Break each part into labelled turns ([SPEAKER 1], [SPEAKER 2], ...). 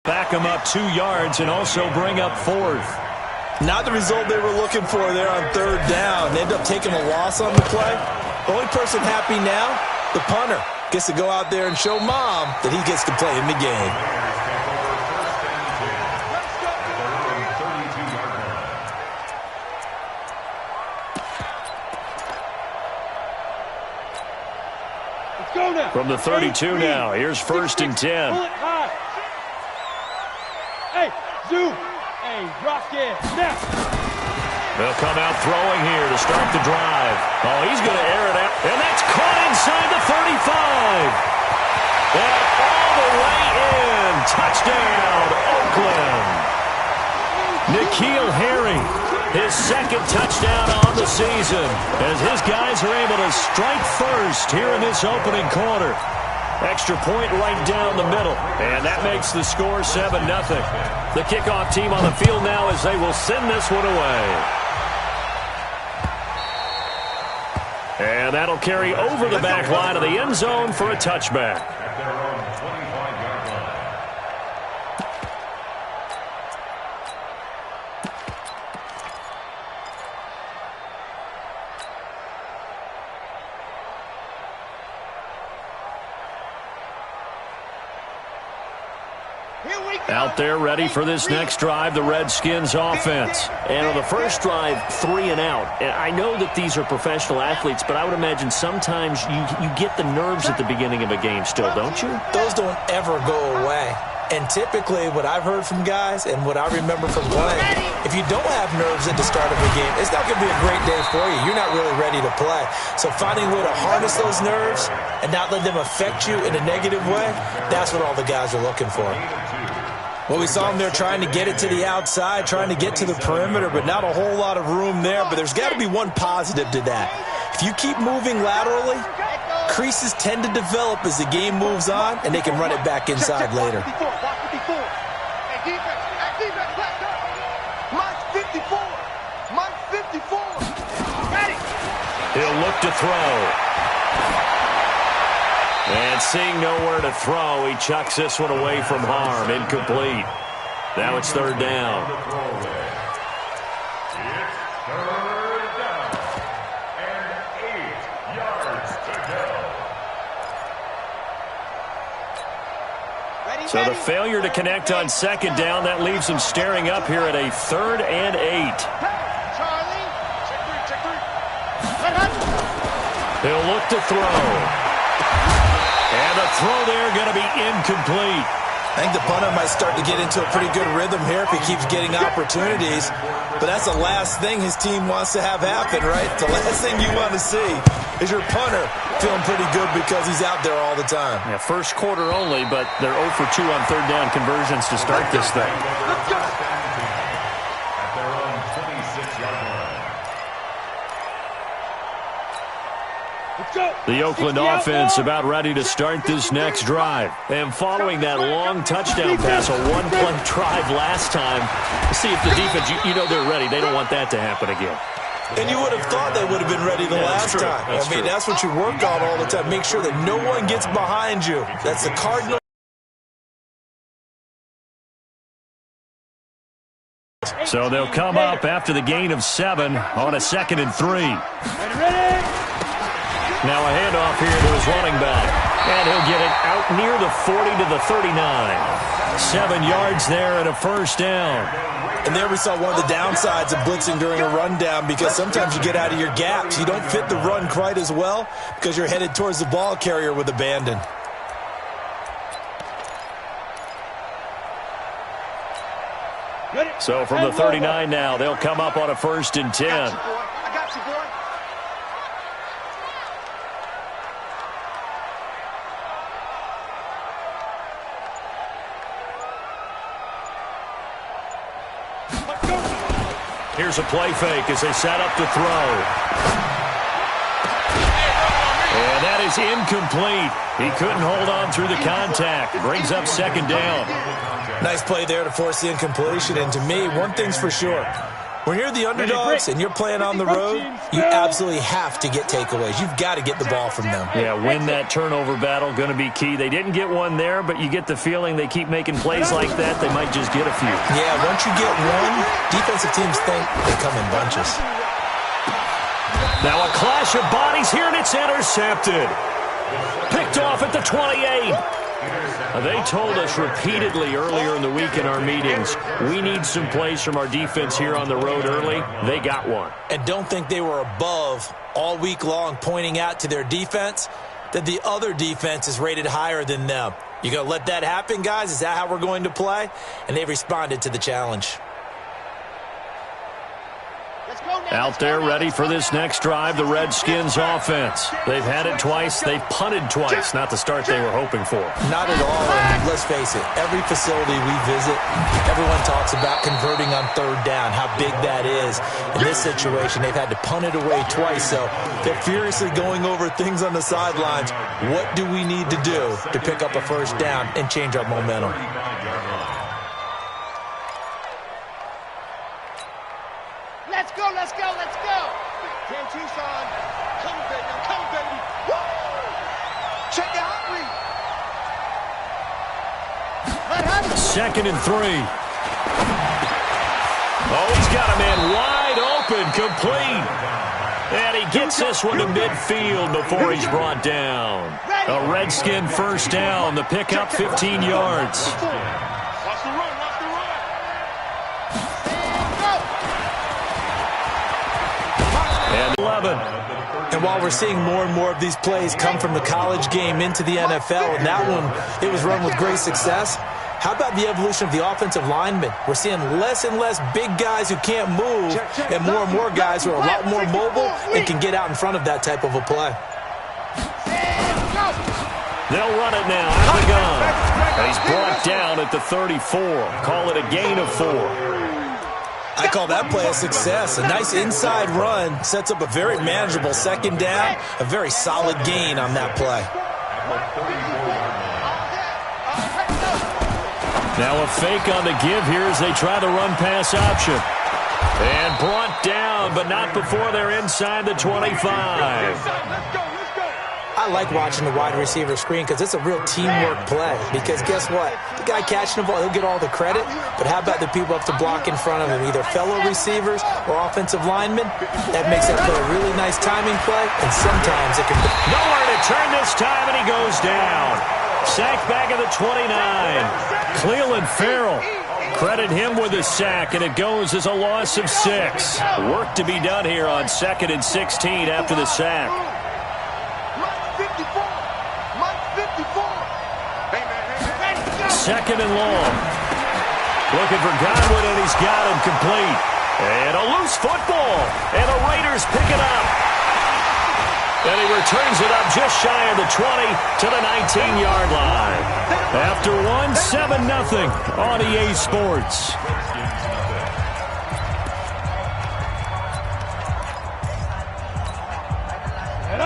[SPEAKER 1] back them up 2 yards and also bring up 4th.
[SPEAKER 2] Not the result they were looking for there on 3rd down. They end up taking a loss on the play. The only person happy now, the punter, gets to go out there and show Mom that he gets to play in the game.
[SPEAKER 1] From the 32 now, here's 1st and 10.
[SPEAKER 3] Hey, zoom. Hey, drop it. Snap.
[SPEAKER 1] They'll come out throwing here to start the drive. Oh, he's going to air it out. And that's caught inside the 35. And all the way in. Touchdown, Oakland. N'Keal Harry, his 2nd touchdown on the season, as his guys are able to strike first here in this opening quarter. Extra point right down the middle, and that makes the score 7-0. The kickoff team on the field now as they will send this one away. And that'll carry over the back line of the end zone for a touchback. Out there ready for this next drive, the Redskins offense.
[SPEAKER 4] And on the first drive, 3 and out. And I know that these are professional athletes, but I would imagine sometimes you get the nerves at the beginning of a game still, don't you?
[SPEAKER 2] Those don't ever go away. And typically what I've heard from guys and what I remember from playing, if you don't have nerves at the start of a game, it's not going to be a great day for you. You're not really ready to play. So finding a way to harness those nerves and not let them affect you in a negative way, that's what all the guys are looking for. Well, we saw him there trying to get it to the outside, trying to get to the perimeter, but not a whole lot of room there. But there's got to be one positive to that. If you keep moving laterally, creases tend to develop as the game moves on, and they can run it back inside later.
[SPEAKER 1] He'll look to throw. And seeing nowhere to throw, he chucks this one away from harm. Incomplete. Now it's 3rd down. So the failure to connect on 2nd down, that leaves him staring up here at a 3rd and 8. He'll look to throw. And the throw there going to be incomplete.
[SPEAKER 2] I think the punter might start to get into a pretty good rhythm here if he keeps getting opportunities. But that's the last thing his team wants to have happen, right? The last thing you want to see is your punter feeling pretty good because he's out there all the time.
[SPEAKER 1] Yeah, first quarter only, but they're 0 for 2 on 3rd down conversions to start this thing.
[SPEAKER 3] Let's go.
[SPEAKER 1] The Oakland offense about ready to start this next drive. And following that long touchdown pass, a one-play drive last time, see if the defense, you know they're ready. They don't want that to happen again.
[SPEAKER 2] And you would have thought they would have been ready the last time. I mean, that's what you work on all the time. Make sure that no one gets behind you. That's the cardinal.
[SPEAKER 1] So they'll come up after the gain of 7 on a 2nd and 3. Now a handoff here to his running back. And he'll get it out near the 40 to the 39. 7 yards there and a 1st down.
[SPEAKER 2] And there we saw one of the downsides of blitzing during a rundown, because sometimes you get out of your gaps. You don't fit the run quite as well because you're headed towards the ball carrier with abandon.
[SPEAKER 1] So from the 39 now, they'll come up on a 1st and 10.
[SPEAKER 3] I got you, boy.
[SPEAKER 1] Here's a play fake as they set up to throw. And that is incomplete. He couldn't hold on through the contact. Brings up 2nd down.
[SPEAKER 2] Nice play there to force the incompletion. And to me, one thing's for sure. When you're the underdogs and you're playing on the road, you absolutely have to get takeaways. You've got to get the ball from them.
[SPEAKER 4] Yeah, win that turnover battle, going to be key. They didn't get one there, but you get the feeling they keep making plays like that, they might just get a few.
[SPEAKER 2] Yeah, once you get one, defensive teams think they come in bunches.
[SPEAKER 1] Now a clash of bodies here, and it's intercepted. Picked off at the 28. They told us repeatedly earlier in the week in our meetings, we need some plays from our defense here on the road early. They got one.
[SPEAKER 2] And don't think they were above all week long pointing out to their defense that the other defense is rated higher than them. You going to let that happen, guys? Is that how we're going to play? And they responded to the challenge.
[SPEAKER 1] Out there ready for this next drive, the Redskins offense. They've had it twice. They've punted twice. Not the start they were hoping for.
[SPEAKER 2] Not at all. And let's face it, every facility we visit, everyone talks about converting on third down, how big that is. In this situation, they've had to punt it away twice, so they're furiously going over things on the sidelines. What do we need to do to pick up a first down and change our momentum?
[SPEAKER 3] Let's go, let's go, let's go. 10 Tucson. Come, baby, come, baby. Woo! Check out me.
[SPEAKER 1] Second and 3. Oh, he's got a man wide open, complete. And he gets this one to midfield before he's brought down. A Redskin first down. The pickup 15 yards.
[SPEAKER 3] Watch the run, watch the run.
[SPEAKER 1] And 11.
[SPEAKER 2] And while we're seeing more and more of these plays come from the college game into the NFL, and that one, it was run with great success, how about the evolution of the offensive linemen? We're seeing less and less big guys who can't move and more guys who are a lot more mobile and can get out in front of that type of a play.
[SPEAKER 1] They'll run it now out of the gun. And he's brought down at the 34. Call it a gain of 4.
[SPEAKER 2] I call that play a success. A nice inside run sets up a very manageable second down, a very solid gain on that play.
[SPEAKER 1] Now a fake on the give here as they try the run-pass option. And brought down, but not before they're inside the 25.
[SPEAKER 2] I like watching the wide receiver screen because it's a real teamwork play. Because guess what? The guy catching the ball, he'll get all the credit. But how about the people up to block in front of him, either fellow receivers or offensive linemen? That makes that play a really nice timing play, and sometimes it can be.
[SPEAKER 1] Nowhere to turn this time, and he goes down. Sack back at the 29. Cleveland Farrell. Credit him with a sack, and it goes as a loss of 6. Work to be done here on 2nd and 16 after the sack. Second and long. Looking for Godwin, and he's got him complete. And a loose football. And the Raiders pick it up. And he returns it up just shy of the 20 to the 19-yard line. After one, 7-0 on EA Sports.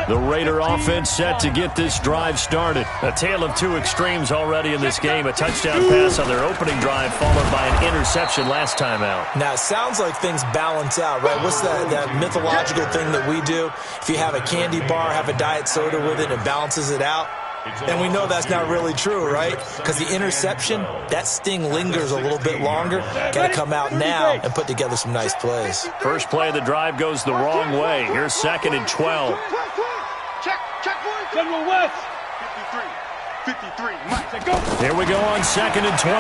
[SPEAKER 1] The Raider offense set to get this drive started. A tale of two extremes already in this game. A touchdown pass on their opening drive followed by an interception last time out.
[SPEAKER 2] Now, it sounds like things balance out, right? What's that mythological thing that we do? If you have a candy bar, have a diet soda with it, it balances it out. And we know that's not really true, right? Because the interception, that sting lingers a little bit longer. Got to come out now and put together some nice plays.
[SPEAKER 1] First play of the drive goes the wrong way. Here's 2nd and 12.
[SPEAKER 3] General West. 53. Mike, go.
[SPEAKER 1] Here we go on 2nd and 12.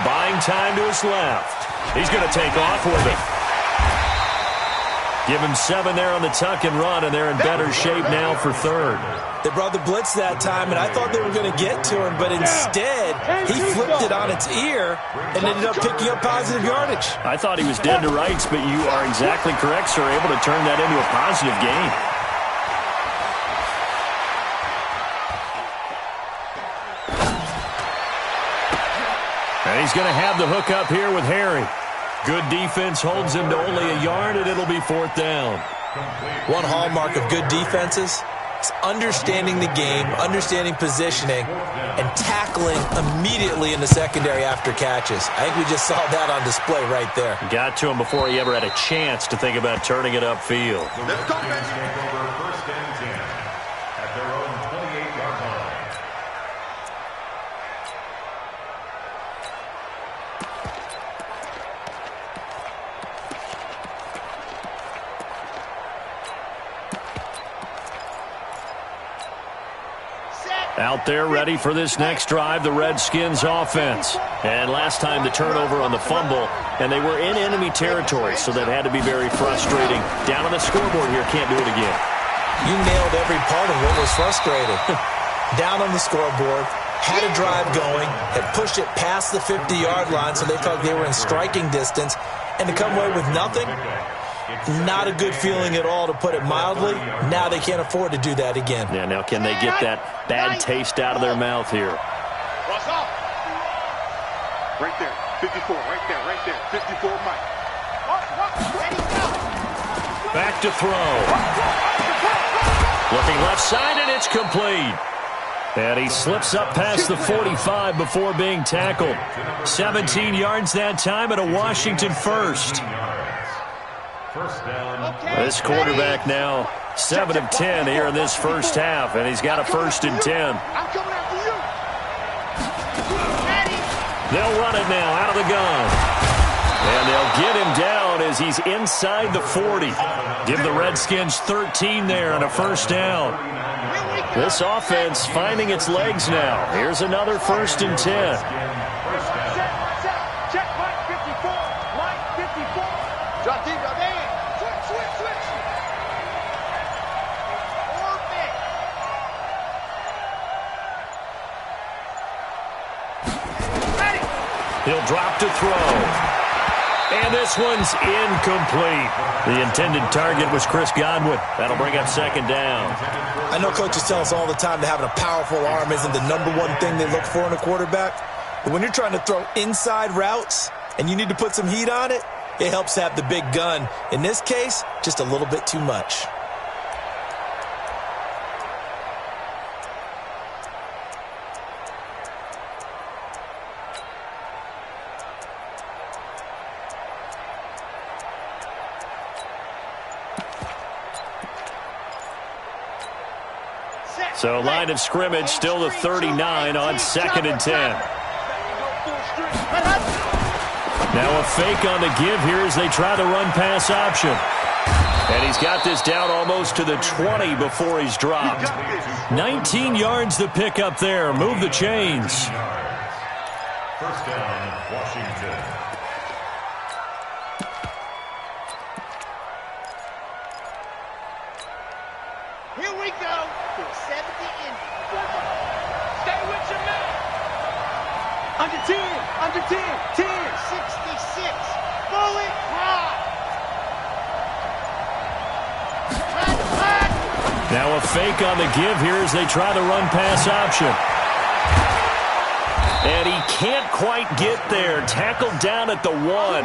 [SPEAKER 1] Buying time to his left. He's going to take off with it. Give him 7 there on the tuck and run, and they're in better shape now for 3rd.
[SPEAKER 2] They brought the blitz that time, and I thought they were going to get to him, but instead, he flipped it on its ear and ended up picking up positive yardage.
[SPEAKER 1] I thought he was dead to rights, but you are exactly correct, sir, able to turn that into a positive gain. And he's going to have the hook up here with Harry. Good defense holds him to only a yard, and it'll be 4th down.
[SPEAKER 2] One hallmark of good defenses, basics, understanding the game, understanding positioning, and tackling immediately in the secondary after catches. I think we just saw that on display right there.
[SPEAKER 4] Got to him before he ever had a chance to think about turning it upfield.
[SPEAKER 3] Let's go, baby.
[SPEAKER 5] First and 10 at their own 28-yard line.
[SPEAKER 4] Out there ready for this next drive, the Redskins offense. And last time the turnover on the fumble, and they were in enemy territory, so that had to be very frustrating. Down on the scoreboard here, can't do it again.
[SPEAKER 2] You nailed every part of what was frustrating. Down on the scoreboard, had a drive going, had pushed it past the 50-yard line so they felt they were in striking distance, and to come away with nothing, not a good feeling at all, to put it mildly. Now they can't afford to do that again.
[SPEAKER 4] Yeah, now can they get that bad taste out of their mouth here?
[SPEAKER 3] What's up? Right there. 54. Right there. 54, Mike. Ready, go.
[SPEAKER 4] Back to throw. Looking left side, and it's complete. And he slips up past the 45 before being tackled. 17 yards that time, and a Washington first. This quarterback now 7 of 10 here in this first half, and he's got a 1st and 10.
[SPEAKER 3] I'm coming after you.
[SPEAKER 4] They'll run it now out of the gun. And they'll get him down as he's inside the 40. Give the Redskins 13 there and a 1st down. This offense finding its legs now. Here's another 1st and 10.
[SPEAKER 3] Check Mike 54. Mike 54. Drop deep, drop in. Switch. Orbit. Ready.
[SPEAKER 4] He'll drop to throw. And this one's incomplete. The intended target was Chris Godwin. That'll bring up 2nd down.
[SPEAKER 2] I know coaches tell us all the time that having a powerful arm isn't the #1 thing they look for in a quarterback. But when you're trying to throw inside routes and you need to put some heat on it, it helps to have the big gun. In this case, just a little bit too much.
[SPEAKER 4] So line of scrimmage still the 39 on 2nd and 10. Now a fake on the give here as they try the run-pass option. And he's got this down almost to the 20 before he's dropped. 19 yards to pick up there. Move the chains.
[SPEAKER 5] 1st down, Washington.
[SPEAKER 3] Here we go. 70 in. Stay with your man. Under 10. 10. 66. Bullet rock.
[SPEAKER 4] Now a fake on the give here as they try the run-pass option. And he can't quite get there. Tackled down at the 1.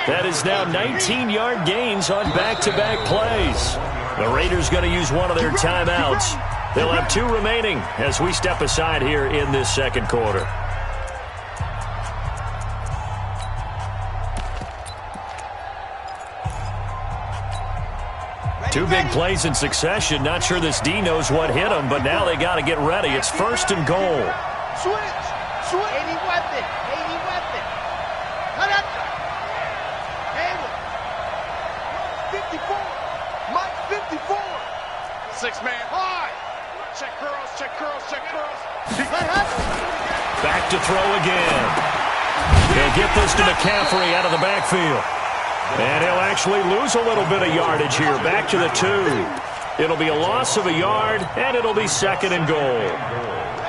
[SPEAKER 4] That is now 19-yard gains on back-to-back plays. The Raiders going to use one of their timeouts. They'll have 2 remaining as we step aside here in this 2nd quarter. Two big plays in succession. Not sure this D knows what hit him, but now they got to get ready. It's 1st and goal.
[SPEAKER 3] Switch. 80 weapon. Cut up. Handle. 54. Mike 54. 6-man high. Check curls.
[SPEAKER 4] Back to throw again. They'll get this to McCaffrey out of the backfield. And he'll actually lose a little bit of yardage here. Back to the 2. It'll be a loss of a yard, and it'll be 2nd and goal.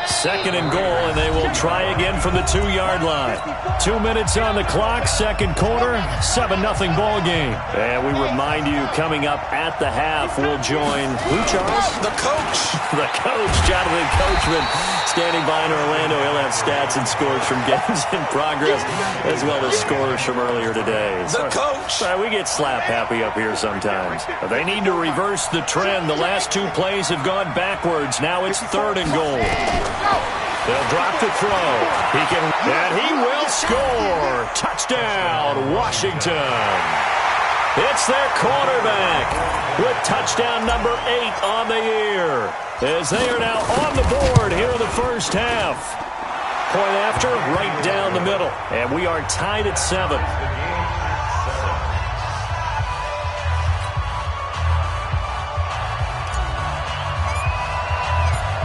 [SPEAKER 4] 2nd and goal, and they will try again from the 2-yard line. 2 minutes on the clock, 2nd quarter, 7-0 ball game. And we remind you, coming up at the half, we'll join who, Charles?
[SPEAKER 2] The coach.
[SPEAKER 4] The coach, Jonathan Coachman, is standing by in Orlando. He'll have stats and scores from games in progress, as well as scores from earlier today.
[SPEAKER 2] The coach.
[SPEAKER 4] Sorry, we get slap happy up here sometimes. But they need to reverse the trend. The last two plays have gone backwards. Now it's 3rd and goal. They'll drop to throw. And he will score. Touchdown, Washington. It's their quarterback with touchdown number 8 on the year, as they are now on the board here in the first half. Point after, right down the middle, and we are tied at 7.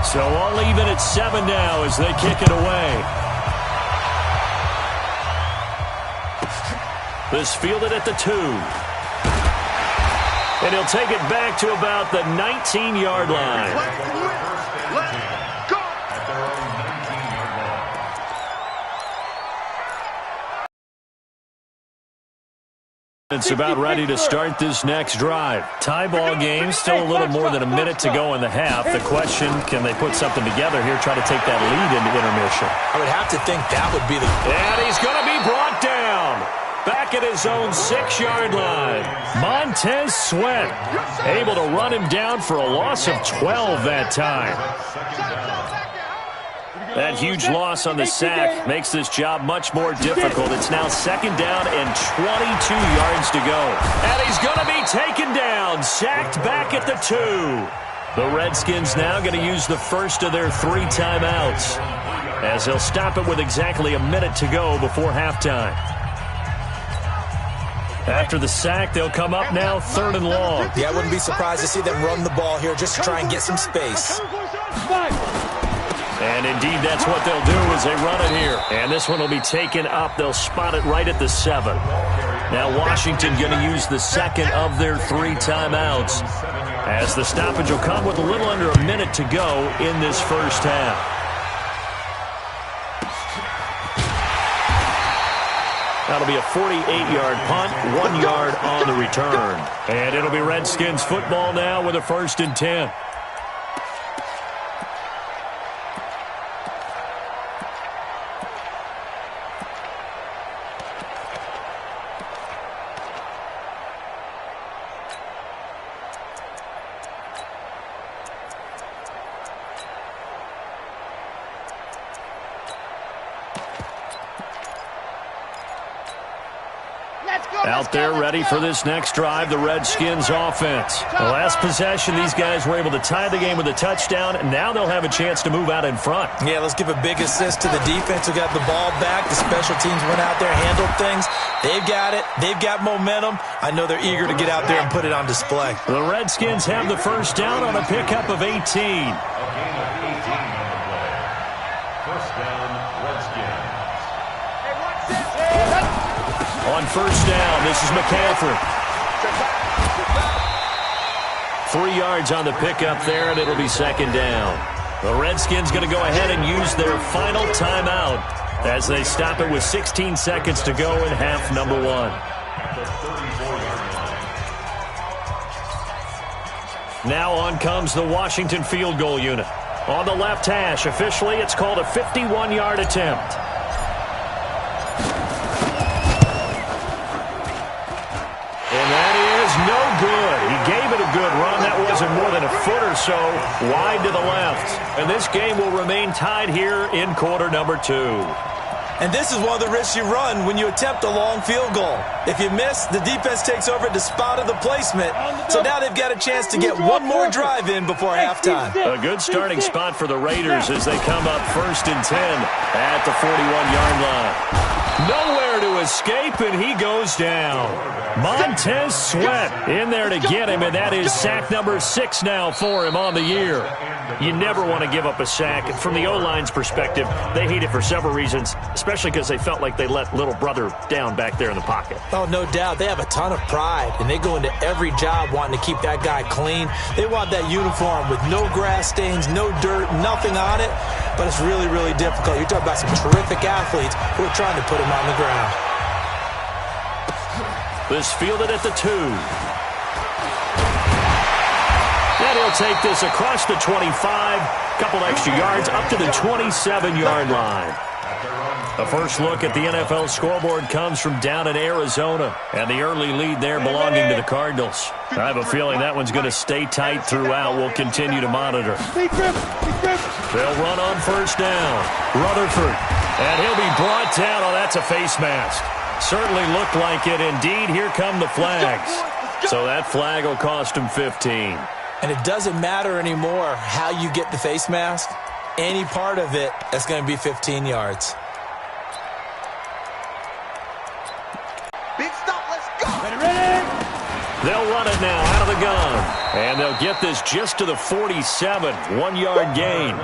[SPEAKER 4] So all even at 7 now as they kick it away. This fielded at the 2. And he'll take it back to about the 19-yard line.
[SPEAKER 3] Let's go.
[SPEAKER 4] It's about ready to start this next drive. Tie ball game, still a little more than a minute to go in the half. The question, can they put something together here, try to take that lead into intermission?
[SPEAKER 2] I would have to think that would be the...
[SPEAKER 4] And he's going to be brought down. Back at his own 6-yard line. Montez Sweat able to run him down for a loss of 12 that time. That huge loss on the sack makes this job much more difficult. It's now 2nd down and 22 yards to go. And he's going to be taken down, sacked back at the 2. The Redskins now going to use the first of their 3 timeouts, as they'll stop it with exactly a minute to go before halftime. After the sack, they'll come up now 3rd and long.
[SPEAKER 2] Yeah, I wouldn't be surprised to see them run the ball here just to try and get some space.
[SPEAKER 4] And indeed, that's what they'll do as they run it here. And this one will be taken up. They'll spot it right at the 7. Now Washington going to use the 2nd of their 3 timeouts, as the stoppage will come with a little under a minute to go in this first half. That'll be a 48-yard punt, 1 yard on the return. And it'll be Redskins football now with a 1st and 10. Out there ready for this next drive, the Redskins offense. The last possession, these guys were able to tie the game with a touchdown, and now they'll have a chance to move out in front.
[SPEAKER 2] Yeah, let's give a big assist to the defense who got the ball back. The special teams went out there, handled things. They've got it. They've got momentum. I know they're eager to get out there and put it on display.
[SPEAKER 4] The Redskins have the first down on a pickup of 18.
[SPEAKER 5] First down, Redskins.
[SPEAKER 4] On first down, this is McCaffrey. 3 yards on the pickup there, and it'll be 2nd down. The Redskins going to go ahead and use their final timeout as they stop it with 16 seconds to go in half number 1. Now on comes the Washington field goal unit. On the left hash, officially it's called a 51-yard attempt. No good. He gave it a good run. That wasn't more than a foot or so wide to the left. And this game will remain tied here in quarter number 2.
[SPEAKER 2] And this is one of the risks you run when you attempt a long field goal. If you miss, the defense takes over at the spot of the placement. So now they've got a chance to get one more drive in before halftime.
[SPEAKER 4] A good starting spot for the Raiders as they come up 1st and 10 at the 41-yard line. Nowhere to escape, and he goes down. Montez Sweat in there to get him, and that is sack number 6 now for him on the year. You never want to give up a sack. From the O-line's perspective, they hate it for several reasons, especially because they felt like they let little brother down back there in the pocket.
[SPEAKER 2] Oh, no doubt. They have a ton of pride, and they go into every job wanting to keep that guy clean. They want that uniform with no grass stains, no dirt, nothing on it, but it's really, really difficult. You're talking about some terrific athletes who are trying to put him on the ground.
[SPEAKER 4] This fielded at the 2. And he'll take this across the 25, couple extra yards up to the 27-yard line. The first look at the NFL scoreboard comes from down in Arizona, and the early lead there belonging to the Cardinals. I have a feeling that one's going to stay tight throughout. We'll continue to monitor. They'll run on first down. Rutherford, and he'll be brought down. Oh, that's a face mask. Certainly looked like it. Indeed, here come the flags. So that flag will cost him 15.
[SPEAKER 2] And it doesn't matter anymore how you get the face mask. Any part of it, that's going to be 15 yards.
[SPEAKER 3] Big stop, let's go.
[SPEAKER 1] Ready.
[SPEAKER 4] They'll run it now out of the gun. And they'll get this just to the 47. 1-yard gain.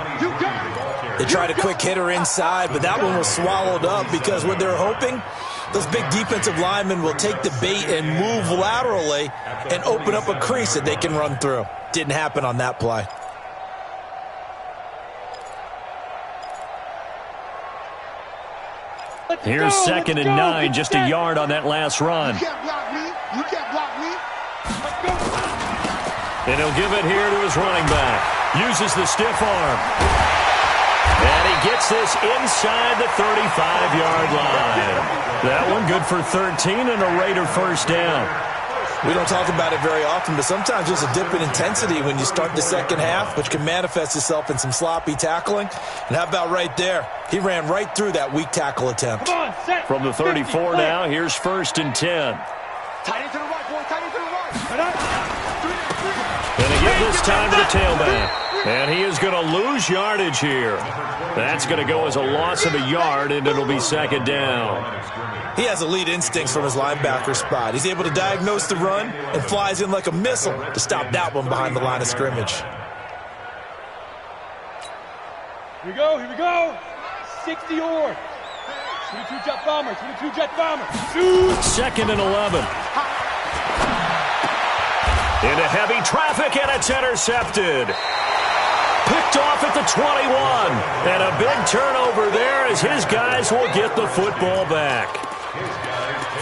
[SPEAKER 2] They tried a quick hitter inside, but that one was swallowed up because what they're hoping, those big defensive linemen will take the bait and move laterally and open up a crease that they can run through. Didn't happen on that play.
[SPEAKER 4] Here's 2nd and 9, just a yard on that last run.
[SPEAKER 3] You can't block me. You can't block me. Let's go.
[SPEAKER 4] And he'll give it here to his running back. Uses the stiff arm. And he gets this inside the 35-yard line. That one good for 13 and a Raider first down.
[SPEAKER 2] We don't talk about it very often, but sometimes there's a dip in intensity when you start the second half, which can manifest itself in some sloppy tackling. And how about right there? He ran right through that weak tackle attempt.
[SPEAKER 4] From the 34 now, here's 1st and 10.
[SPEAKER 3] Tight end to the right, boy. Tight end to the right.
[SPEAKER 4] And they give this time to the tailback. And he is going to lose yardage here. That's going to go as a loss of a yard, and it'll be 2nd down.
[SPEAKER 2] He has elite instincts from his linebacker spot. He's able to diagnose the run and flies in like a missile to stop that one behind the line of scrimmage.
[SPEAKER 6] Here we go, here we go. 60 or 22 jet bomber, 22 jet bomber. Shoot!
[SPEAKER 4] 2nd and 11. Into heavy traffic, and it's intercepted. Picked off at the 21. And a big turnover there as his guys will get the football back.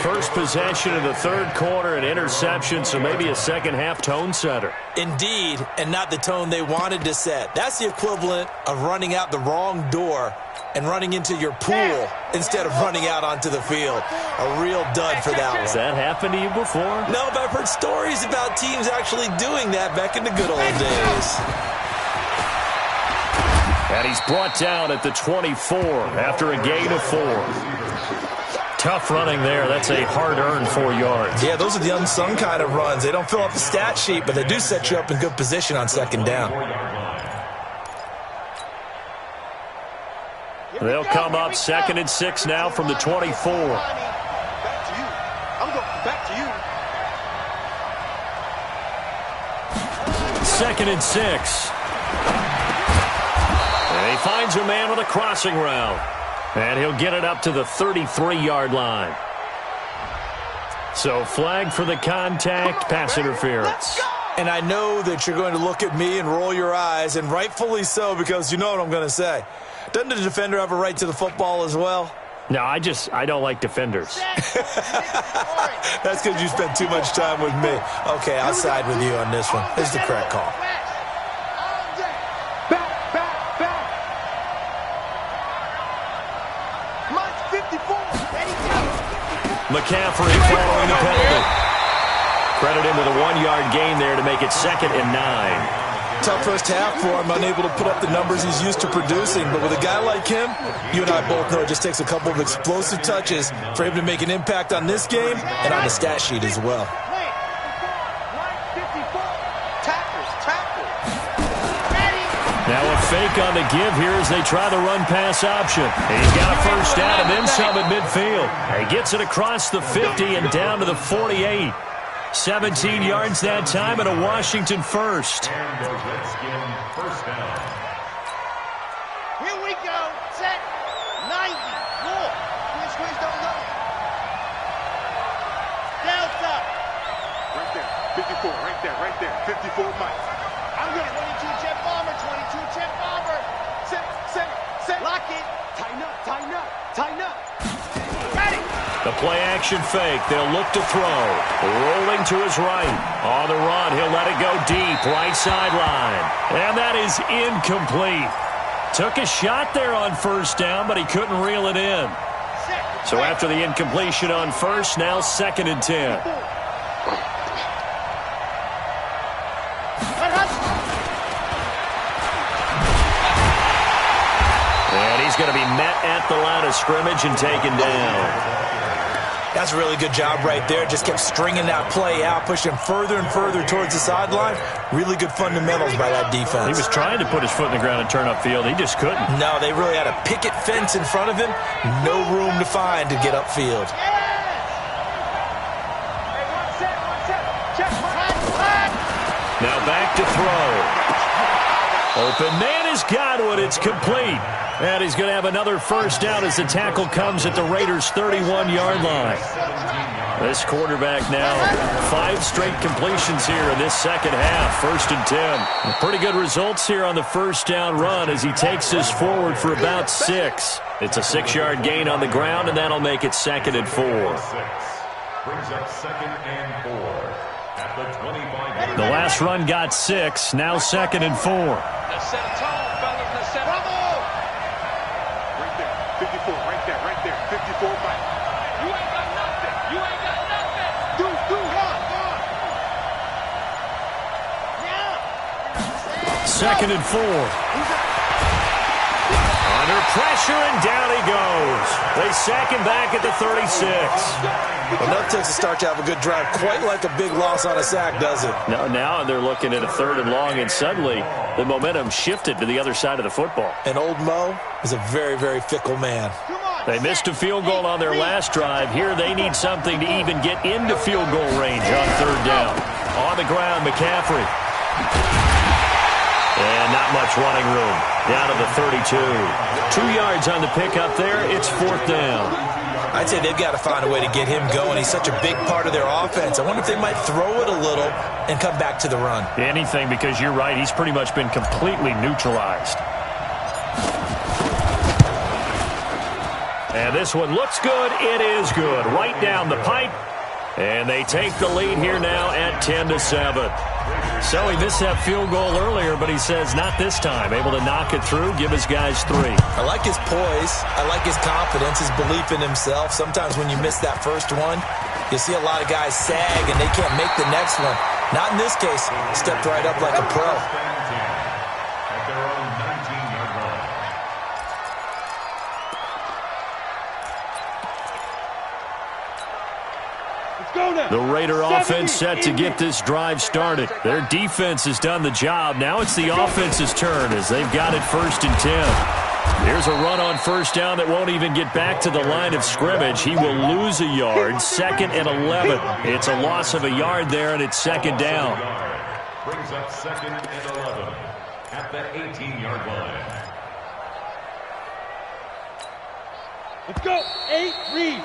[SPEAKER 4] First possession of the 3rd quarter, an interception, so maybe a second-half tone setter.
[SPEAKER 2] Indeed, and not the tone they wanted to set. That's the equivalent of running out the wrong door and running into your pool instead of running out onto the field. A real dud for that one.
[SPEAKER 4] Has that happened to you before?
[SPEAKER 2] No, but I've heard stories about teams actually doing that back in the good old days.
[SPEAKER 4] And he's brought down at the 24 after a gain of 4. Tough running there. That's a hard-earned 4 yards.
[SPEAKER 2] Yeah, those are the unsung kind of runs. They don't fill up the stat sheet, but they do set you up in good position on 2nd down.
[SPEAKER 4] They'll come up 2nd and 6 now from the 24.
[SPEAKER 3] Back to you. I'm going back to you.
[SPEAKER 4] 2nd and 6. And he finds a man with a crossing route. And he'll get it up to the 33-yard line. So flag for the contact, pass interference.
[SPEAKER 2] And I know that you're going to look at me and roll your eyes, and rightfully so, because you know what I'm going to say. Doesn't the defender have a right to the football as well?
[SPEAKER 4] No, I don't like defenders.
[SPEAKER 2] That's because you spent too much time with me. Okay, I'll side with you on this one. This is the correct call.
[SPEAKER 4] McCaffrey following the penalty. Credit him with a 1-yard gain there to make it 2nd and 9.
[SPEAKER 2] Tough first half for him, unable to put up the numbers he's used to producing. But with a guy like him, you and I both know it just takes a couple of explosive touches for him to make an impact on this game and on the stat sheet as well.
[SPEAKER 4] Now a fake on the give here as they try the run-pass option. He's got a first down and then some at midfield. He gets it across the 50 and down to the 48. 17 yards that time and a Washington first.
[SPEAKER 5] And the Redskin first down.
[SPEAKER 3] Here we go. Set. 90. More. Squeeze, don't go. Delta. Right there. 54. Right there. 54 Mike. I'm going to 22 jet bomber. 22 jet bomber. Set. Lock it. Tighten up. Ready.
[SPEAKER 4] The play-action fake. They'll look to throw. Rolling to his right. On the run, he'll let it go deep. Right sideline. And that is incomplete. Took a shot there on first down, but he couldn't reel it in. So after the incompletion on first, now 2nd and 10. And he's going to be met at the line of scrimmage and taken down.
[SPEAKER 2] That's a really good job right there. Just kept stringing that play out, pushing further and further towards the sideline. Really good fundamentals by that defense.
[SPEAKER 4] He was trying to put his foot in the ground and turn upfield. He just couldn't.
[SPEAKER 2] No, they really had a picket fence in front of him. No room to find to get upfield.
[SPEAKER 4] Now back to throw. Open man has got it. It's complete. And he's going to have another first down as the tackle comes at the Raiders' 31-yard line. This quarterback now 5 straight completions here in this second half. 1st and 10. Pretty good results here on the first down run as he takes this forward for about 6. It's a 6-yard gain on the ground, and that'll make it 2nd and 4.
[SPEAKER 5] Brings up 2nd and 4 at the 25.
[SPEAKER 4] The last run got 6. Now 2nd and 4.
[SPEAKER 3] Let's set a tone, fellas. Let's set a tone. Right there. 54. Right there. 54 back. You ain't got nothing. You ain't got nothing. Do. Go on. Yeah.
[SPEAKER 4] 2nd and 4. Under pressure, and down he goes. They sack him back at the 36.
[SPEAKER 2] Well, that takes a start to have a good drive. Quite like a big loss on a sack, does it?
[SPEAKER 4] No, now they're looking at a 3rd and long, and suddenly the momentum shifted to the other side of the football.
[SPEAKER 2] And old Mo is a very, very fickle man.
[SPEAKER 4] They missed a field goal on their last drive. Here they need something to even get into field goal range on 3rd down. On the ground, McCaffrey. And not much running room. Down to the 32. 2 yards on the pickup there. It's 4th down.
[SPEAKER 2] I'd say they've got to find a way to get him going. He's such a big part of their offense. I wonder if they might throw it a little and come back to the run.
[SPEAKER 4] Anything, because you're right. He's pretty much been completely neutralized. And this one looks good. It is good. Right down the pipe. And they take the lead here now at 10-7. So he missed that field goal earlier, but he says not this time. Able to knock it through, give his guys 3.
[SPEAKER 2] I like his poise. I like his confidence, his belief in himself. Sometimes when you miss that first one, you see a lot of guys sag and they can't make the next one. Not in this case. Stepped right up like a pro.
[SPEAKER 5] At their own 19-yard line.
[SPEAKER 4] The Raider offense set to get this drive started. Their defense has done the job. Now it's the offense's turn as they've got it 1st and 10. Here's a run on 1st down that won't even get back to the line of scrimmage. He will lose a yard. 2nd and 11. It's a loss of a yard there, and it's 2nd down.
[SPEAKER 5] Brings up 2nd and 11 at the 18-yard line.
[SPEAKER 6] Let's go. 8, read.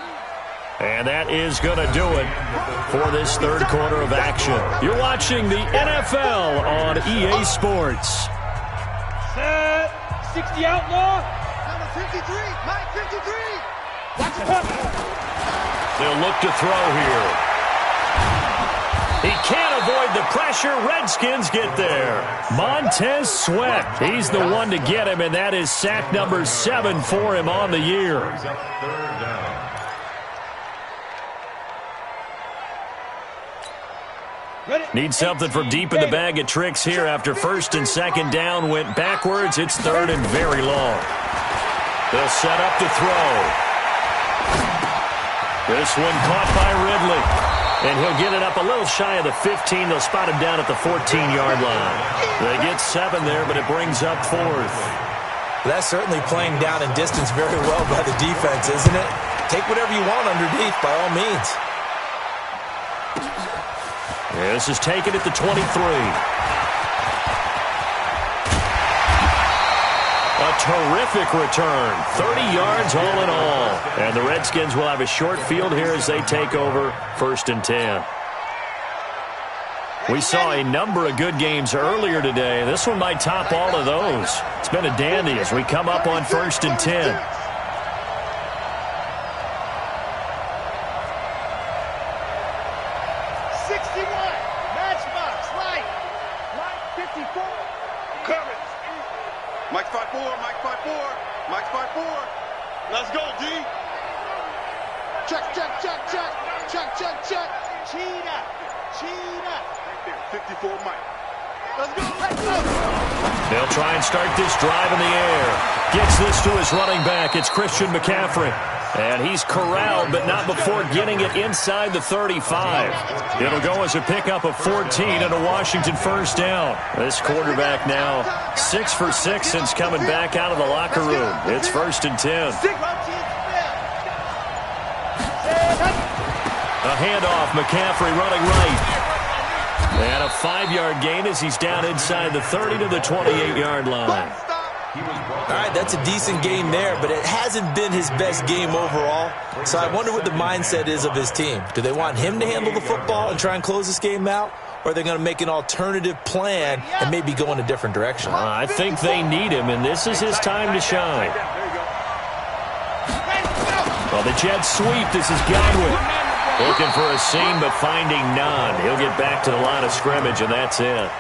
[SPEAKER 4] And that is going to do it for this 3rd quarter of action. You're watching the NFL on EA Sports.
[SPEAKER 6] Set. 60 outlaw.
[SPEAKER 3] Number 53. Mike 53.
[SPEAKER 6] Watch it up.
[SPEAKER 4] They'll look to throw here. He can't avoid the pressure. Redskins get there. Montez Sweat. He's the one to get him, and that is sack number 7 for him on the year.
[SPEAKER 5] Brings up 3rd down.
[SPEAKER 4] Need something from deep in the bag of tricks here after 1st and 2nd down went backwards. It's 3rd and very long. They'll set up to throw. This one caught by Ridley. And he'll get it up a little shy of the 15. They'll spot him down at the 14-yard line. They get 7 there, but it brings up 4th.
[SPEAKER 2] That's certainly playing down in distance very well by the defense, isn't it? Take whatever you want underneath, by all means.
[SPEAKER 4] Yeah, this is taken at the 23. A terrific return. 30 yards all in all. And the Redskins will have a short field here as they take over 1st and 10. We saw a number of good games earlier today. This one might top all of those. It's been a dandy as we come up on 1st and 10.
[SPEAKER 3] 5-4. Let's go, D. Check, check, check, check. Check, check, check. Cheetah. Cheetah. Right there, 54 Mike. Let's go, let's go.
[SPEAKER 4] They'll try and start this drive in the air. Gets this to his running back. It's Christian McCaffrey. And he's corralled, but not before getting it inside the 35. It'll go as a pickup of 14 and a Washington first down. This quarterback now 6 for 6 since coming back out of the locker room. It's 1st and 10. A handoff, McCaffrey running right. And a 5-yard gain as he's down inside the 30 to the 28-yard line.
[SPEAKER 2] All right, that's a decent game there, but it hasn't been his best game overall. So I wonder what the mindset is of his team. Do they want him to handle the football and try and close this game out? Or are they going to make an alternative plan and maybe go in a different direction?
[SPEAKER 4] I think they need him, and this is his time to shine. Well, the Jets sweep. This is Godwin. Looking for a seam, but finding none. He'll get back to the line of scrimmage, and that's it.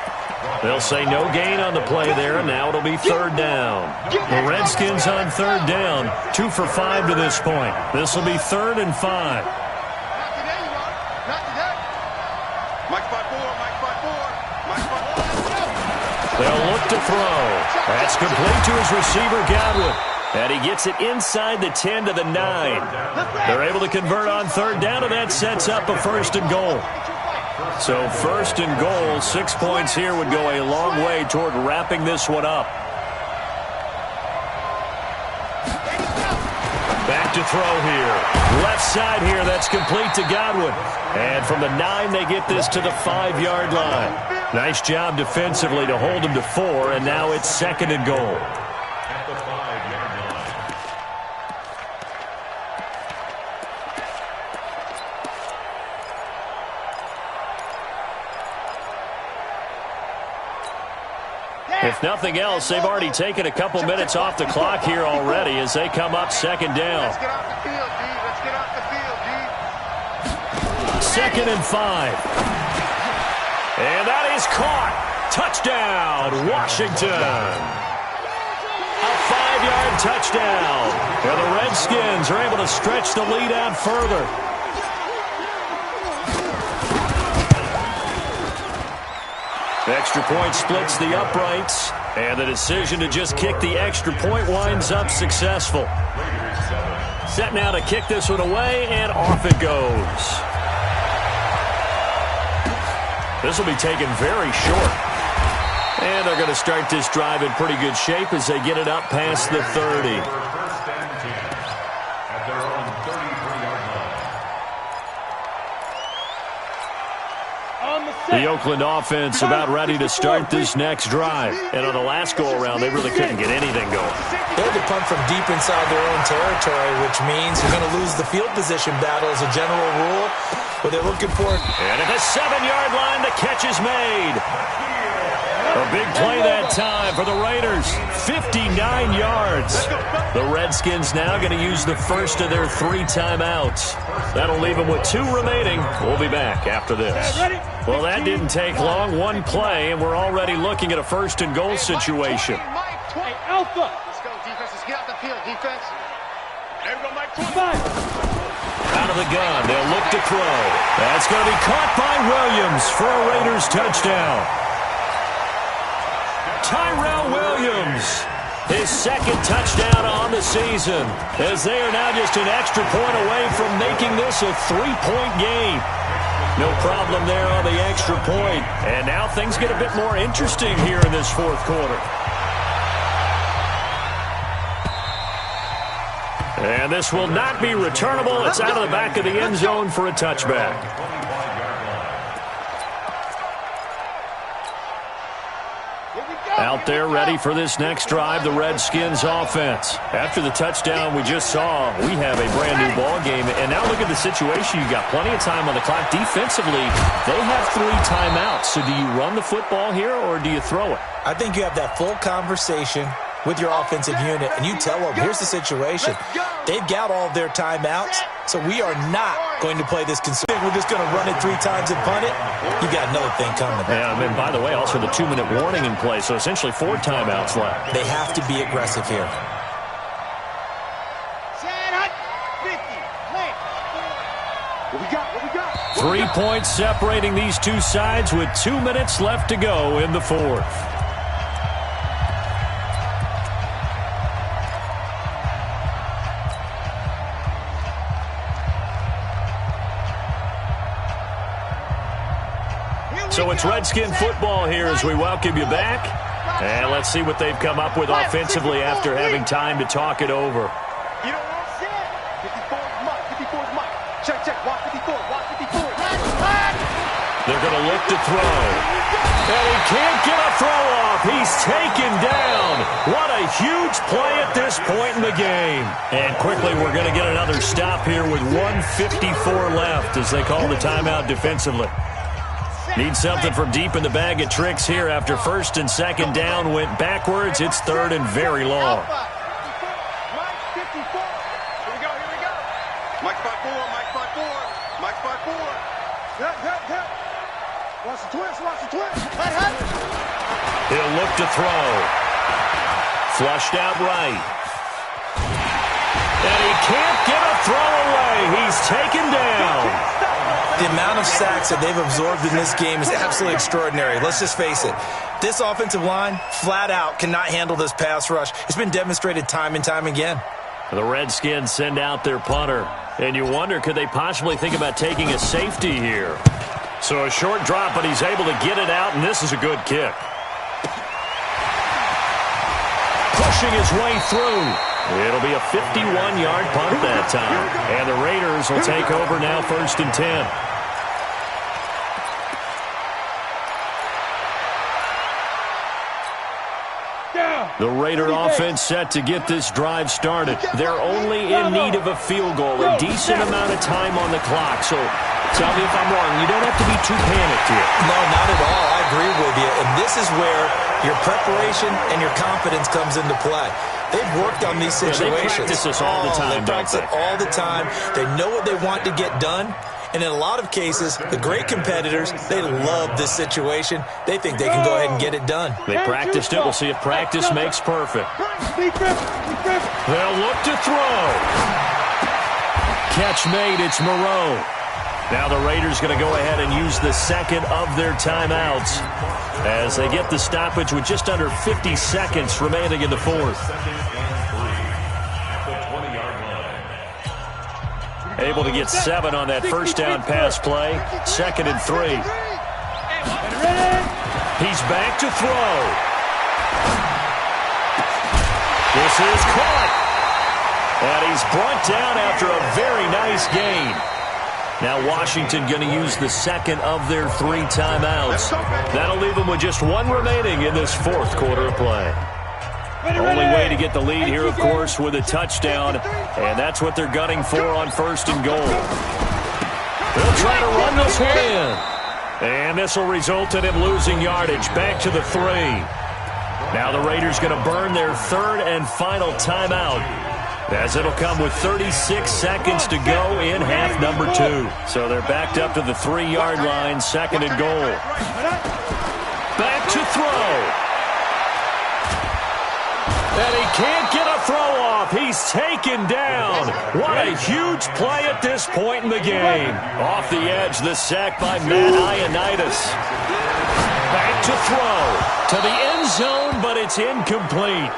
[SPEAKER 4] They'll say no gain on the play there, and now it'll be 3rd down. The Redskins on 3rd down, 2 for 5 to this point. This will be 3rd and 5. They'll look to throw. That's complete to his receiver, Godwin. And he gets it inside the 10 to the 9. They're able to convert on 3rd down, and that sets up a 1st and goal. So 1st and goal, 6 points here would go a long way toward wrapping this one up. Back to throw here. Left side here, that's complete to Godwin. And from the 9, they get this to the 5-yard line. Nice job defensively to hold him to 4, and now it's 2nd and goal.
[SPEAKER 5] At the 5-yard line.
[SPEAKER 4] If nothing else, they've already taken a couple minutes off the clock here already as they come up 2nd down.
[SPEAKER 3] Let's get off the field, D. Let's get off the field, D.
[SPEAKER 4] 2nd and 5. And that is caught. Touchdown, Washington. A 5-yard touchdown. And the Redskins are able to stretch the lead out further. Extra point splits the uprights, and the decision to just kick the extra point winds up successful. Set now to kick this one away, and off it goes. This will be taken very short. And they're going to start this drive in pretty good shape as they get it up past the 30.
[SPEAKER 5] First and 10 at their own 33-yard line.
[SPEAKER 4] The Oakland offense about ready to start this next drive. And on the last go-around, they really couldn't get anything going.
[SPEAKER 2] They had to punt from deep inside their own territory, which means you're going to lose the field position battle as a general rule. But they're looking for it.
[SPEAKER 4] And at the 7-yard line, the catch is made. A big play that time for the Raiders. 59 yards. The Redskins now going to use the first of their 3 timeouts. That'll leave them with 2 remaining. We'll be back after this. Well, that didn't take long. 1 play, and we're already looking at a 1st and goal situation.
[SPEAKER 6] Hey, Alpha.
[SPEAKER 3] Let's go, defense. Let's get out the field, defense. There we go, Mike.
[SPEAKER 6] 5.
[SPEAKER 4] Out of the gun, they'll look to throw. That's going to be caught by Williams for a Raiders touchdown. Tyrell Williams, his 2nd touchdown on the season, as they are now just an extra point away from making this a 3-point game. No problem there on the extra point. And now things get a bit more interesting here in this 4th quarter. And this will not be returnable. It's out of the back of the end zone for a touchback. Out there ready for this next drive, the Redskins offense. After the touchdown we just saw, we have a brand new ball game. And now look at the situation. You've got plenty of time on the clock. Defensively, they have 3 timeouts. So do you run the football here or do you throw it?
[SPEAKER 2] I think you have that full conversation with your offensive unit, and you tell them, here's the situation. They've got all of their timeouts, so we are not going to play this conservative. We're just going to run it 3 times and punt it. You got another thing coming.
[SPEAKER 4] Yeah, and by the way, also the 2-minute warning in play, so essentially 4 timeouts left.
[SPEAKER 2] They have to be aggressive here.
[SPEAKER 3] What we got? What we got?
[SPEAKER 4] 3 points separating these two sides with 2 minutes left to go in the fourth. So it's Redskin football here as we welcome you back. And let's see what they've come up with offensively after having time to talk it over.
[SPEAKER 3] You know what I'm saying? 54 is Mike. 54 is Mike. Check, check. Watch 54. Watch 54.
[SPEAKER 4] They're going to look to throw. And he can't get a throw off. He's taken down. What a huge play at this point in the game. And quickly we're going to get another stop here with 1:54 left as they call the timeout defensively. Need something from deep in the bag of tricks here after first and second down went backwards. It's third and very long.
[SPEAKER 3] Mike 54. Here we go. Here we go. Mike 5-4. Mike 5-4. Mike 5-4. Hit. Watch the twist. Watch the twist. Hey.
[SPEAKER 4] He'll look to throw. Flushed out right. And he can't get a throw away. He's taken down.
[SPEAKER 2] The amount of sacks that they've absorbed in this game is absolutely extraordinary. Let's just face it. This offensive line, flat out, cannot handle this pass rush. It's been demonstrated time and time again.
[SPEAKER 4] The Redskins send out their punter. And you wonder, could they possibly think about taking a safety here? So a short drop, but he's able to get it out, and this is a good kick. Pushing his way through. It'll be a 51-yard punt that time. And the Raiders will take over now, 1st and 10. The Raider offense set to get this drive started. They're only in need of a field goal, a decent amount of time on the clock. So tell me if I'm wrong. You don't have to be too panicked here.
[SPEAKER 2] No, not at all. I agree with you. And this is where your preparation and your confidence comes into play. They've worked on these situations.
[SPEAKER 4] They practice this all the time,
[SPEAKER 2] They practice it all the time. They know what they want to get done. And in a lot of cases, the great competitors, they love this situation. They think they can go ahead and get it done.
[SPEAKER 4] They practiced it. We'll see if practice makes perfect. They'll look to throw. Catch made. It's Moreau. Now the Raiders going to go ahead and use the second of their timeouts as they get the stoppage with just under 50 seconds remaining in the fourth. Able to get 7 on that first down pass play. 2nd and 3. He's back to throw. This is caught. And he's brought down after a very nice gain. Now Washington going to use the second of their 3 timeouts. That'll leave them with just 1 remaining in this fourth quarter of play. Only way to get the lead here, of course, with a touchdown, and that's what they're gunning for on 1st and goal. They'll try to run this one in, and this will result in him losing yardage back to the 3. Now the Raiders going to burn their 3rd and final timeout, as it'll come with 36 seconds to go in half number 2. So they're backed up to the 3-yard line, 2nd and goal. Back to throw. And he can't get a throw off. He's taken down. What a huge play at this point in the game. Off the edge, the sack by Matt Ioannidis. Back to throw. To the end zone, but it's incomplete.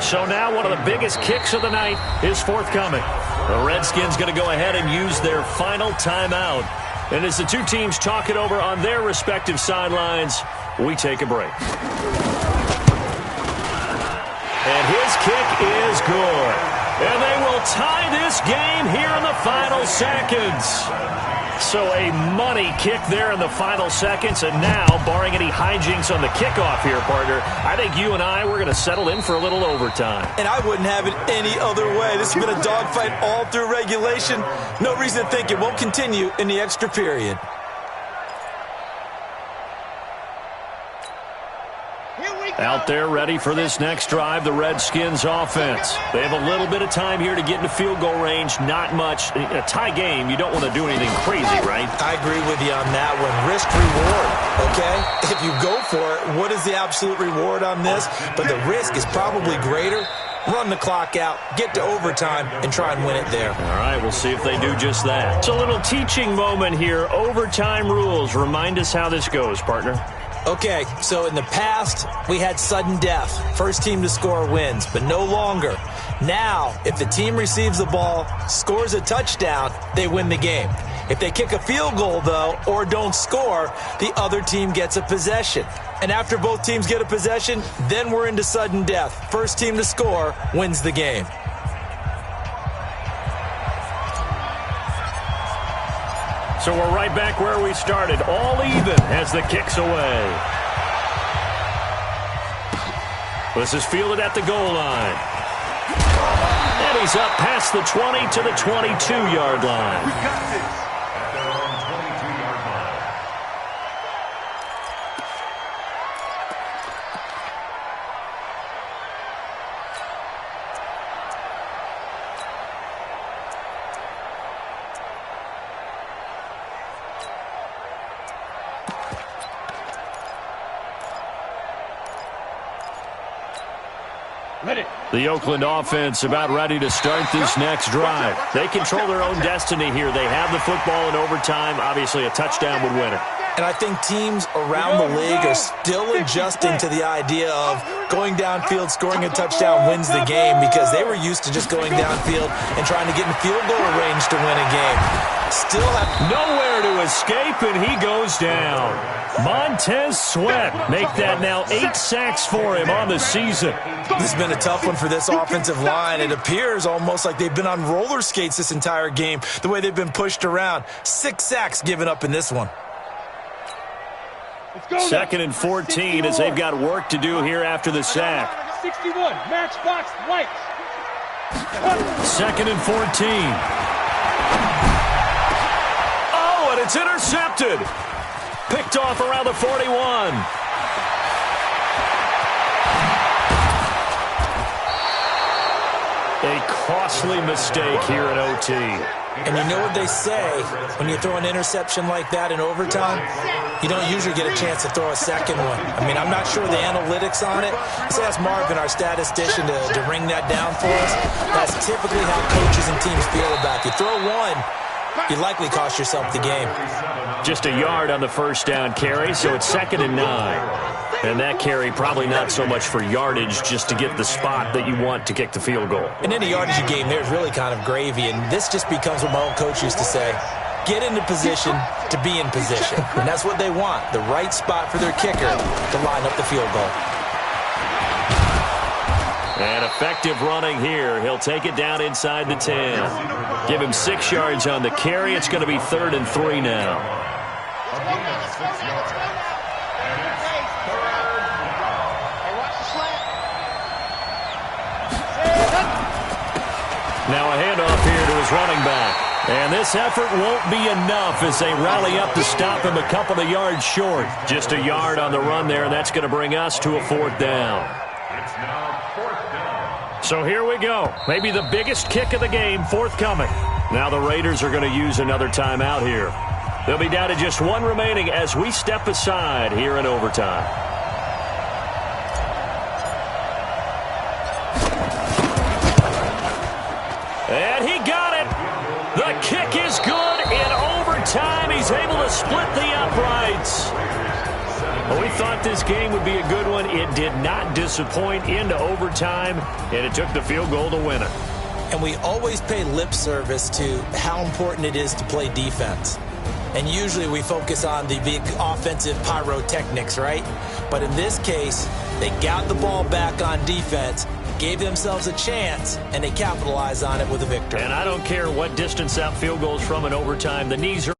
[SPEAKER 4] So now one of the biggest kicks of the night is forthcoming. The Redskins going to go ahead and use their final timeout. And as the two teams talk it over on their respective sidelines, we take a break. And his kick is good. And they will tie this game here in the final seconds. So a money kick there in the final seconds. And now, barring any hijinks on the kickoff here, partner, I think you and I, we're going to settle in for a little overtime.
[SPEAKER 2] And I wouldn't have it any other way. This has been a dogfight all through regulation. No reason to think it won't continue in the extra period.
[SPEAKER 4] Out there ready for this next drive, the Redskins offense. They have a little bit of time here to get into field goal range, not much. In a tie game, you don't want to do anything crazy, right?
[SPEAKER 2] I agree with you on that one. Risk-reward, okay? If you go for it, what is the absolute reward on this? But the risk is probably greater run the clock out, get to overtime, and try and win it there.
[SPEAKER 4] All right, we'll see if they do just that. It's a little teaching moment here. Overtime rules. Remind us how this goes, partner.
[SPEAKER 2] Okay, so in the past, we had sudden death. First team to score wins, but no longer. Now, if the team receives the ball, scores a touchdown, they win the game. If they kick a field goal, though, or don't score, the other team gets a possession. And after both teams get a possession, then we're into sudden death. First team to score wins the game.
[SPEAKER 4] So we're right back where we started, all even as the kick's away. This is fielded at the goal line. And he's up past the 20 to the 22-yard line.
[SPEAKER 3] We got this.
[SPEAKER 5] At their own 22-yard line.
[SPEAKER 4] The Oakland offense about ready to start this next drive. They control their own destiny here. They have the football in overtime. Obviously, a touchdown would win it.
[SPEAKER 2] And I think teams around the league are still adjusting to the idea of going downfield, scoring a touchdown wins the game, because they were used to just going downfield and trying to get in field goal range to win a game. Still have
[SPEAKER 4] nowhere to escape, and he goes down. Montez Sweat make that now 8 sacks for him on the season.
[SPEAKER 2] This has been a tough one for this offensive line. It appears almost like they've been on roller skates this entire game, the way they've been pushed around. 6 sacks given up in this one.
[SPEAKER 4] Second and 14 as they've got work to do here after the sack.
[SPEAKER 6] 61, matchbox white.
[SPEAKER 4] Second and 14. Oh, and it's intercepted. Picked off around the 41. A costly mistake here at OT.
[SPEAKER 2] And you know what they say, when you throw an interception like that in overtime, you don't usually get a chance to throw a second one. I mean, I'm not sure the analytics on it. Let's ask Marvin, our statistician, to ring that down for us. That's typically how coaches and teams feel about it. You throw one, you likely cost yourself the game.
[SPEAKER 4] Just a yard on the first down carry, so it's 2nd and 9. And that carry probably not so much for yardage, just to get the spot that you want to kick the field goal.
[SPEAKER 2] And any yardage you gain there is really kind of gravy, and this just becomes what my old coach used to say: get into position to be in position. And that's what they want, the right spot for their kicker to line up the field goal.
[SPEAKER 4] And effective running here. He'll take it down inside the 10. Give him 6 yards on the carry. It's going to be 3rd and 3 now. Now a handoff here to his running back. And this effort won't be enough as they rally up to stop him a couple of yards short. Just a yard on the run there, and that's going to bring us to a 4th down.
[SPEAKER 5] It's now 4th down.
[SPEAKER 4] So here we go. Maybe the biggest kick of the game forthcoming. Now the Raiders are going to use another timeout here. They'll be down to just 1 remaining as we step aside here in overtime. And he got it. The kick is good in overtime. He's able to split the uprights. Well, we thought this game would be a good one. It did not disappoint into overtime, and it took the field goal to win it.
[SPEAKER 2] And we always pay lip service to how important it is to play defense. And usually we focus on the big offensive pyrotechnics, right? But in this case, they got the ball back on defense, gave themselves a chance, and they capitalized on it with a victory.
[SPEAKER 4] And I don't care what distance that field goes from in overtime. The knees are